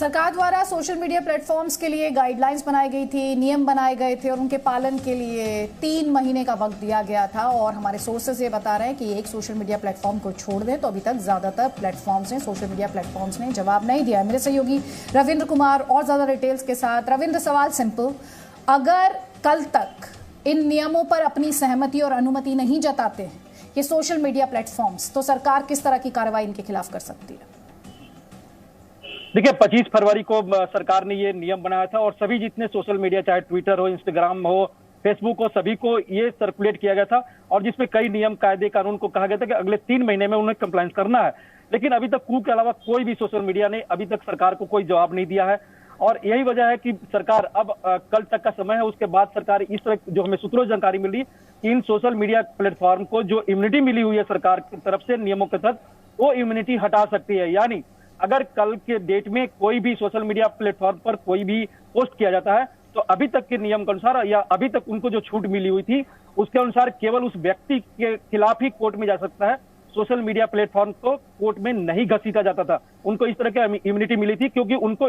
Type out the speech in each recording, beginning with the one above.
सरकार द्वारा social media platforms के लिए गाइडलाइंस बनाई गई थी, नियम बनाए गए थे और उनके पालन के लिए 3 महीने का वक्त दिया गया था। और हमारे सोर्सेज ये बता रहे हैं कि एक सोशल मीडिया प्लेटफॉर्म को छोड़ दें तो अभी तक ज्यादातर प्लेटफॉर्म्स ने, सोशल मीडिया प्लेटफॉर्म्स ने जवाब नहीं दिया। मेरे सहयोगी रविंद्र कुमार और ज्यादा डिटेल्स के साथ। रविंद्र, सवाल सिंपल, अगर कल तक इन नियमों पर अपनी सहमति और अनुमति नहीं जताते हैं ये सोशल मीडिया प्लेटफॉर्म्स, तो सरकार किस तरह की कार्रवाई इनके खिलाफ कर सकती है? देखिए, 25 फरवरी को सरकार ने ये नियम बनाया था और सभी जितने सोशल मीडिया, चाहे ट्विटर हो, इंस्टाग्राम हो, फेसबुक हो, सभी को ये सर्कुलेट किया गया था और जिसमें कई नियम, कायदे, कानून को कहा गया था कि अगले 3 महीने में उन्हें कंप्लायंस करना है। लेकिन अभी तक कू के अलावा कोई भी सोशल मीडिया ने अभी तक सरकार को कोई जवाब नहीं दिया है और यही वजह है कि सरकार अब कल तक का समय है, उसके बाद सरकार इस तरह जो हमें सूत्रों से जानकारी मिली कि इन सोशल मीडिया प्लेटफॉर्म को जो इम्यूनिटी मिली हुई है सरकार की तरफ से नियमों के तहत, वो इम्यूनिटी हटा सकती है। यानी अगर कल के डेट में कोई भी सोशल मीडिया प्लेटफॉर्म पर कोई भी पोस्ट किया जाता है तो अभी तक के नियम के अनुसार या अभी तक उनको जो छूट मिली हुई थी उसके अनुसार केवल उस व्यक्ति के खिलाफ ही कोर्ट में जा सकता है। सोशल मीडिया प्लेटफॉर्म को कोर्ट में नहीं घसीटा जाता था। उनको इस तरह की इम्यूनिटी मिली थी क्योंकि उनको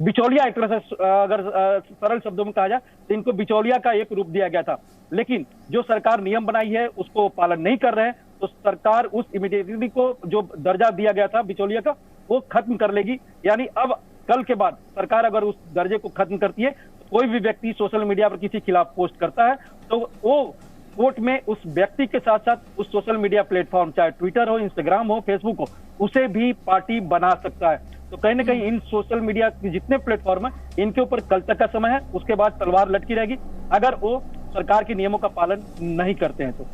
बिचौलिया, एक तरह से अगर सरल शब्दों में कहा जाए तो इनको बिचौलिया का एक रूप दिया गया था। लेकिन जो सरकार नियम बनाई है उसको पालन नहीं कर रहे हैं तो सरकार उस इम्यूनिटी को जो दर्जा दिया गया था बिचौलिया का, वो खत्म कर लेगी। यानी अब कल के बाद सरकार अगर उस दर्जे को खत्म करती है तो कोई भी व्यक्ति सोशल मीडिया पर किसी खिलाफ पोस्ट करता है तो वो कोर्ट में उस व्यक्ति के साथ साथ उस सोशल मीडिया प्लेटफॉर्म, चाहे ट्विटर हो, इंस्टाग्राम हो, फेसबुक हो, उसे भी पार्टी बना सकता है। तो कहीं ना कहीं इन सोशल मीडिया के जितने प्लेटफॉर्म है इनके ऊपर कल तक का समय है, उसके बाद तलवार लटकी रहेगी अगर वो सरकार के नियमों का पालन नहीं करते हैं तो।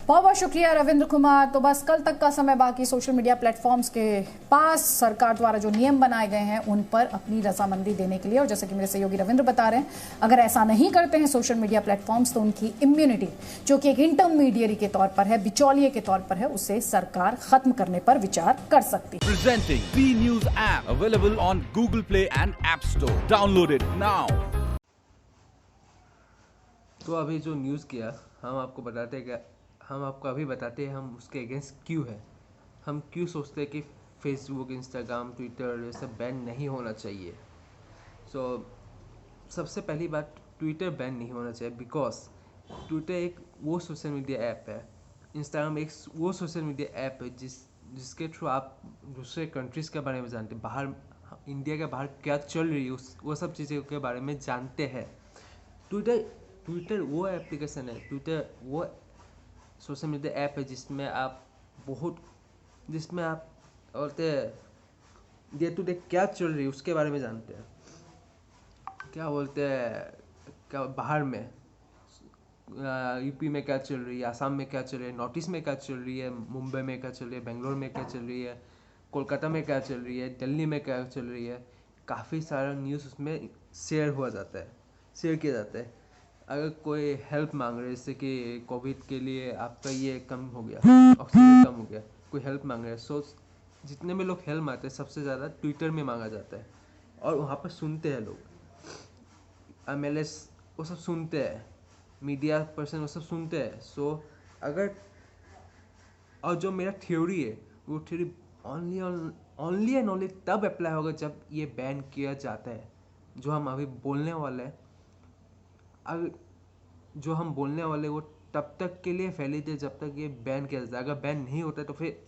बहुत बहुत शुक्रिया रविंद्र कुमार। तो बस कल तक का समय बाकी सोशल मीडिया प्लेटफॉर्म्स के पास सरकार द्वारा जो नियम बनाए गए हैं उन पर अपनी रजामंदी देने के लिए। और जैसे कि मेरे सहयोगी रविंद्र बता रहे हैं, अगर ऐसा नहीं करते हैं सोशल मीडिया प्लेटफॉर्म्स तो उनकी इम्यूनिटी, जो कि एक इंटरमीडियरी के तौर पर है, बिचौलिए के तौर पर है, उसे सरकार खत्म करने पर विचार कर सकती है। Presenting B news app available on Google Play and App Store. Download it now. तो अभी जो न्यूज़ किया हम आपको बताते हैं, हम आपको अभी बताते हैं हम उसके अगेंस्ट क्यों है। हम क्यों सोचते हैं कि फेसबुक, इंस्टाग्राम, ट्विटर ये सब बैन नहीं होना चाहिए। सबसे पहली बात, ट्विटर बैन नहीं होना चाहिए बिकॉज ट्विटर एक वो सोशल मीडिया ऐप है, इंस्टाग्राम एक वो सोशल मीडिया ऐप है जिसके थ्रू आप दूसरे कंट्रीज़ के बारे में जानते हैं, बाहर इंडिया के बाहर क्या चल रही है वो सब चीज़ों के बारे में जानते हैं। ट्विटर वो एप्लीकेशन है, ट्विटर वो सोशल मीडिया ऐप है जिसमें आप बोलते हैं डे टू डे क्या चल रही है उसके बारे में जानते हैं। क्या बोलते हैं, क्या बाहर में यूपी में क्या चल रही है, आसाम में क्या चल रही है, नॉर्थ ईस्ट में क्या चल रही है, मुंबई में क्या चल रही है, बेंगलोर में क्या चल रही है, कोलकाता में क्या चल रही है, दिल्ली में क्या चल रही है, काफ़ी सारा न्यूज़ उसमें शेयर किया जाता है। अगर कोई हेल्प मांग रहे हैं, जैसे कि कोविड के लिए आपका ये कम हो गया, ऑक्सीजन कम हो गया, कोई हेल्प मांग रहे हैं, जितने भी लोग हेल्प मांगते हैं सबसे ज़्यादा ट्विटर में मांगा जाता है और वहाँ पर सुनते हैं लोग, MLS वो सब सुनते हैं, मीडिया पर्सन वो सब सुनते हैं। और जो मेरा थ्योरी है वो थ्योरी ओनली एंड ओनली तब अप्लाई होगा जब ये बैन किया जाता है। जो हम अभी बोलने वाले हैं, जो हम बोलने वाले वो तब तक के लिए वैलिड है जब तक ये बैन किया जाता है। अगर बैन नहीं होता तो फिर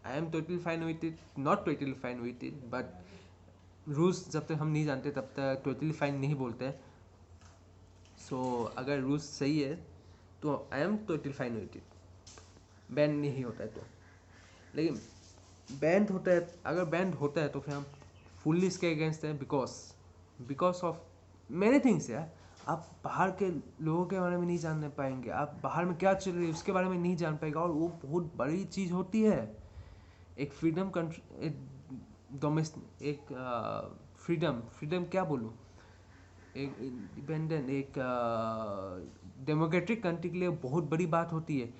I am totally fine with it, not totally fine with it, but rules जब तक हम नहीं जानते तब तक टोटली फाइन नहीं बोलते। अगर रूल्स सही है तो I am totally fine with it, ban नहीं होता है तो। लेकिन बैन होता है, अगर बैन होता है तो फिर हम फुल्ली इसके अगेंस्ट है बिकॉज ऑफ मेनी थिंग्स यार। आप बाहर के लोगों के बारे में नहीं जानने पाएंगे, आप बाहर में क्या चल रही है उसके बारे में नहीं जान पाएगा और वो बहुत बड़ी चीज़ होती है। एक फ्रीडम कंट्री, एक फ्रीडम क्या बोलूँ, एक इंडिपेंडेंट, एक डेमोक्रेटिक कंट्री के लिए बहुत बड़ी बात होती है।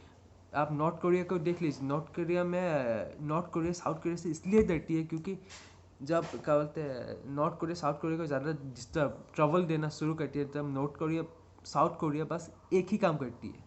आप नॉर्थ कोरिया को देख लीजिए, नॉर्थ कोरिया साउथ कोरिया से इसलिए डरती है क्योंकि जब क्या बोलते हैं नॉर्थ कोरिया साउथ कोरिया को ज़्यादा ट्रबल देना शुरू करती है तब साउथ कोरिया बस एक ही काम करती है,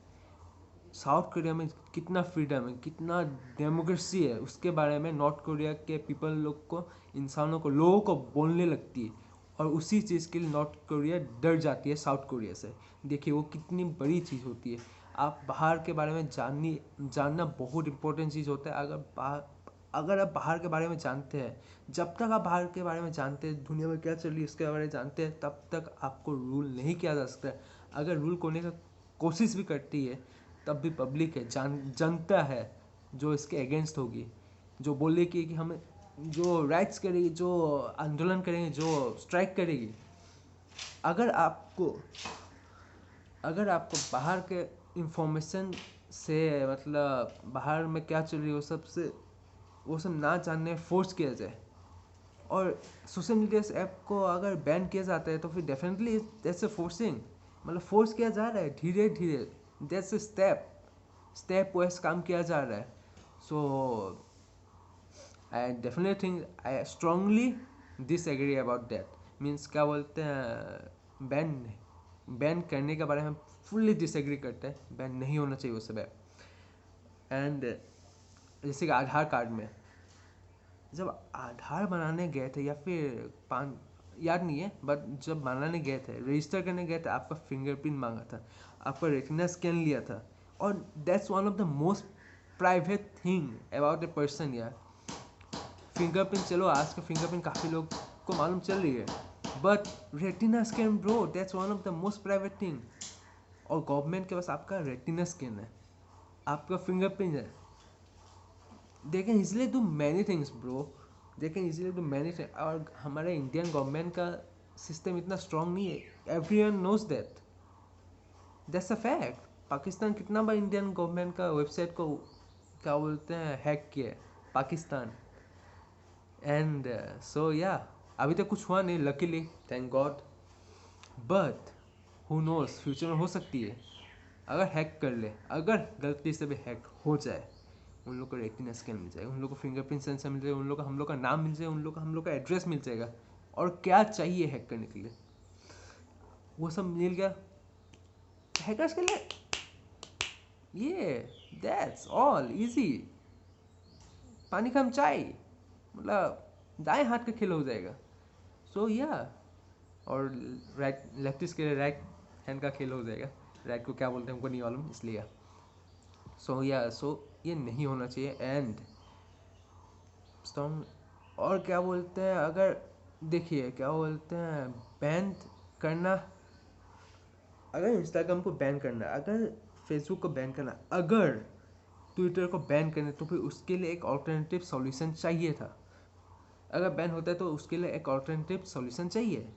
साउथ कोरिया में कितना फ्रीडम है, कितना डेमोक्रेसी है, उसके बारे में नॉर्थ कोरिया के पीपल लोग को, इंसानों को, लोगों को बोलने लगती है। और उसी चीज़ के लिए नॉर्थ कोरिया डर जाती है साउथ कोरिया से। देखिए वो कितनी बड़ी चीज़ होती है। आप बाहर के बारे में जानना बहुत इंपॉर्टेंट चीज़ होता है। अगर आप बाहर के बारे में जानते हैं, जब तक आप बाहर के बारे में जानते हैं, दुनिया में क्या चल रही है उसके बारे में जानते हैं, तब तक आपको रूल नहीं किया जा सकता है। अगर रूल करने का कोशिश भी करती है, तब भी पब्लिक है, जनता है जो इसके अगेंस्ट होगी, जो बोलेगी कि हमें, जो राइट्स करेगी, जो आंदोलन करेंगे, जो स्ट्राइक करेगी। अगर आपको बाहर के इंफॉर्मेशन से, मतलब बाहर में क्या चल रही है वो सब ना जानने फोर्स किया जाए, और सोशल मीडिया ऐप को अगर बैन किया जाता है, तो फिर डेफिनेटली दैट्स अ फोर्सिंग, मतलब फोर्स किया जा रहा है धीरे धीरे, दैट्स अ स्टेप वाइज काम किया जा रहा है। So I definitely think, I strongly disagree about that. Means क्या बोलते हैं, बैन करने के बारे में फुल्ली डिसएग्री करते हैं, बैन नहीं होना चाहिए वो सब ऐप। एंड जैसे कि आधार कार्ड में, जब आधार बनाने गए थे, या फिर याद नहीं है, बट जब बनाने गए थे, रजिस्टर करने गए थे, आपका फिंगरप्रिंट मांगा था, आपका रेटिना स्कैन लिया था, और that's one of the most private thing about a person यार। फिंगरप्रिंट, चलो आज का फिंगरप्रिंट काफ़ी लोग को मालूम चल रही है, but retina scan bro, that's one of the most private thing. और गवर्नमेंट के पास आपका रेटिना स्कैन है, आपका फिंगरप्रिंट है, they can easily do many things bro, they can easily do many things. और हमारे इंडियन गवर्नमेंट का सिस्टम इतना स्ट्रांग नहीं है, everyone knows that's a fact. Pakistan कितना बार इंडियन गवर्नमेंट का वेबसाइट को क्या बोलते हैं हैक किया है, पाकिस्तान। एंड सो या अभी तक कुछ हुआ नहीं, luckily, thank God, but who knows, future में हो सकती है। अगर हैक कर ले, अगर गलती से भी हैक हो जाए, उन लोग को रेटिना स्कैन मिल जाएगा, उन लोग को फिंगरप्रिंट सेंसर मिल जाएगा, उन लोग को हम लोग का नाम मिल जाएगा, उन लोग को हम लोग का एड्रेस मिल जाएगा, और क्या चाहिए हैक करने के लिए, वो सब मिल गया हैकर्स के लिए। ये दैट्स ऑल इजी, पानी कम चाय, मतलब दाएं हाथ का खेल हो जाएगा। सो या, और लेफ्टिस्ट के लिए राइट हैंड का खेल हो जाएगा। राइट को क्या बोलते हैं हमको नहीं मालूम, इसलिए सो ये नहीं होना चाहिए। एंड स्ट्रॉन्ग, और क्या बोलते हैं, अगर देखिए क्या बोलते हैं, बैन करना, अगर इंस्टाग्राम को बैन करना, अगर फेसबुक को बैन करना, अगर ट्विटर को बैन करना, तो फिर उसके लिए एक ऑल्टरनेटिव सॉल्यूशन चाहिए था। अगर बैन होता है तो उसके लिए एक ऑल्टरनेटिव सॉल्यूशन चाहिए,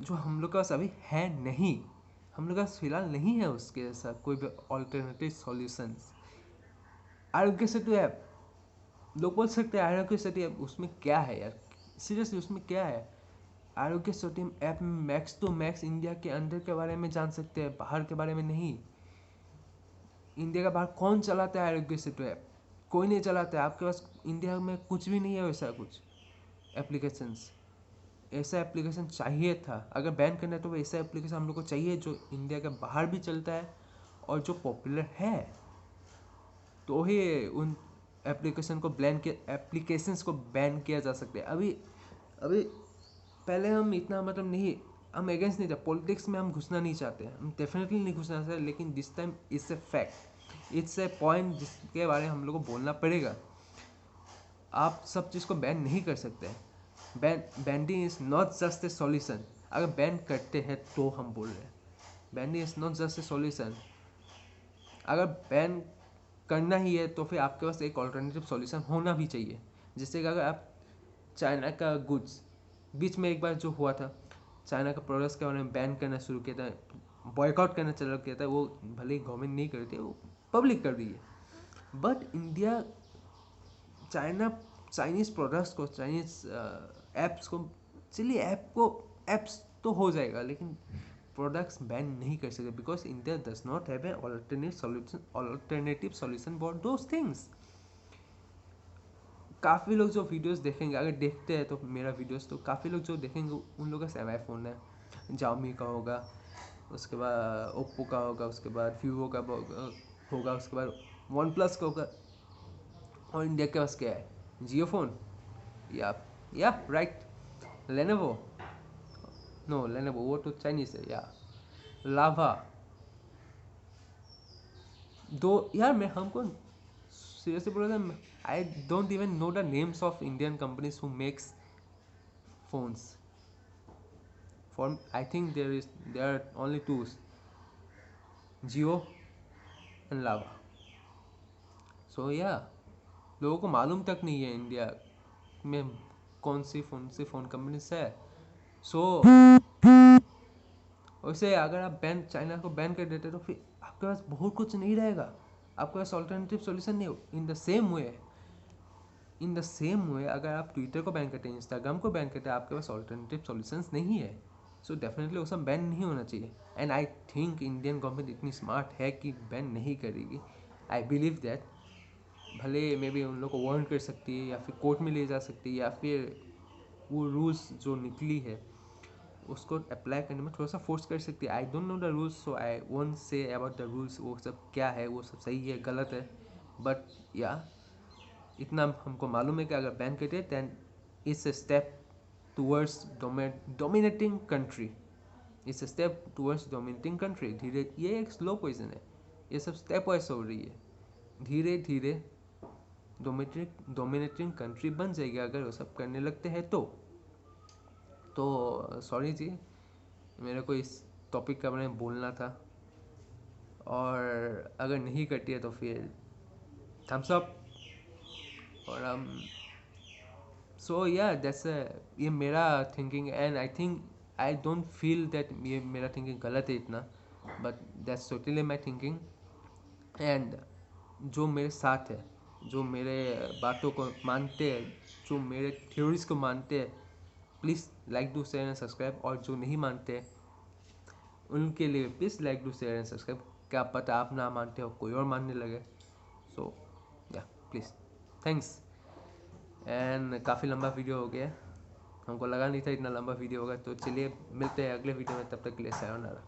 जो हम लोग के पास अभी है नहीं, हम लोग के पास फिलहाल नहीं है उसके साथ कोई भी alternative solution. Aarogya Setu app, लोग बोल सकते हैं आरोग्य सेतु ऐप, उसमें क्या है यार, सीरियसली उसमें क्या है। आरोग्य सेतु ऐप में मैक्स टू मैक्स इंडिया के अंदर के बारे में जान सकते हैं, बाहर के बारे में नहीं। इंडिया का बाहर कौन चलाता है आरोग्य सेतु ऐप, कोई नहीं चलाता है। आपके पास इंडिया में कुछ भी नहीं है वैसा कुछ एप्लीकेशंस। ऐसा एप्लीकेशन चाहिए था, अगर बैन करना है तो ऐसा एप्लीकेशन हम लोग को चाहिए जो इंडिया के बाहर भी चलता है और जो पॉपुलर है, तो ही उन एप्लीकेशंस को बैन किया जा सकता है। अभी पहले हम इतना मतलब नहीं, हम अगेंस्ट नहीं थे, पॉलिटिक्स में हम घुसना नहीं चाहते, हम डेफिनेटली नहीं घुसना चाहते, लेकिन this time it's a fact, it's a point जिसके बारे में हम लोग को बोलना पड़ेगा। आप सब चीज़ को बैन नहीं कर सकते। Banning is not just a solution. अगर बैन करते हैं तो हम बोल रहे हैं banning is not just a solution. अगर बैन करना ही है तो फिर आपके पास एक ऑल्टरनेटिव सॉल्यूशन होना भी चाहिए। जैसे कि अगर आप चाइना का गुड्स, बीच में एक बार जो हुआ था, चाइना का प्रोडक्ट्स के बारे में बैन करना शुरू किया था, बॉयकॉट करना चालू किया था, वो भले ही गवर्नमेंट नहीं करती, वो पब्लिक कर रही है। बट इंडिया चाइनीज़ प्रोडक्ट्स को, चाइनीज़ ऐप्स को, चलिए ऐप्स तो हो जाएगा, लेकिन प्रोडक्ट्स बैन नहीं कर सकते, because India does not have a alternative solution for those things. काफ़ी लोग जो वीडियोस देखेंगे, अगर देखते हैं तो मेरा वीडियोस, तो काफ़ी लोग जो देखेंगे उन लोगों का एमआई फ़ोन है, जाओमी का होगा, उसके बाद ओप्पो का होगा, उसके बाद वीवो का होगा, होगा, उसके बाद वन प्लस का होगा, और इंडिया के पास क्या है, जियो फोन या राइट, लेनोवो, नो लेनोवो वो तो चाइनीज है, या लावा। दो यार, मैं हमको सीरियसली बोल रहा था, I don't even know the names of Indian companies who makes phones. For I think there are only two, Jio and Lava. So या लोगों को मालूम तक नहीं है इंडिया में कौन सी फ़ोन कंपनीज है। सो वैसे अगर आप चाइना को बैन कर देते तो फिर आपके पास बहुत कुछ नहीं रहेगा, आपके पास ऑल्टरनेटिव सॉल्यूशन नहीं हो। इन द सेम वे अगर आप ट्विटर को बैन करते हैं, इंस्टाग्राम को बैन करते हैं, आपके पास ऑल्टरनेटिव सॉल्यूशंस नहीं है। सो डेफिनेटली वो सब बैन नहीं होना चाहिए। And I think Indian government इतनी स्मार्ट है कि बैन नहीं करेगी। I believe that. भले मे बी उन लोग को वार्न कर सकती है, या फिर कोर्ट में ले जा सकती है, या फिर वो रूल्स जो निकली है उसको अप्लाई करने में थोड़ा सा फोर्स कर सकती है। I don't know the rules, so I won't say about the rules वो सब क्या है, वो सब सही है गलत है। बट या इतना हमको मालूम है कि अगर बैन करते हैं then it's a step towards dominating country, it's a step towards dominating country. धीरे, ये एक स्लो पोइजन है, ये सब स्टेप वाइज हो रही है, धीरे धीरे डोमिनेटिंग कंट्री बन जाएगी अगर वो सब करने लगते हैं तो सॉरी जी, मेरे को इस टॉपिक के बारे में बोलना था। और अगर नहीं करती है तो फिर थम्स अप। और हम सो या दैट्स ये मेरा thinking, and I think I don't feel that ये मेरा थिंकिंग गलत है इतना, but that's totally my thinking. And जो मेरे साथ है, जो मेरे बातों को मानते हैं, जो मेरे थ्योरीज को मानते हैं, please like do share and subscribe. और जो नहीं मानते उनके लिए please like do share and subscribe. क्या पता आप ना मानते हो कोई और मानने लगे। सो या प्लीज़, थैंक्स। एंड काफ़ी लंबा वीडियो हो गया, हमको लगा नहीं था इतना लंबा वीडियो होगा। तो चलिए मिलते हैं अगले वीडियो में, तब तक के लिए सायोनारा।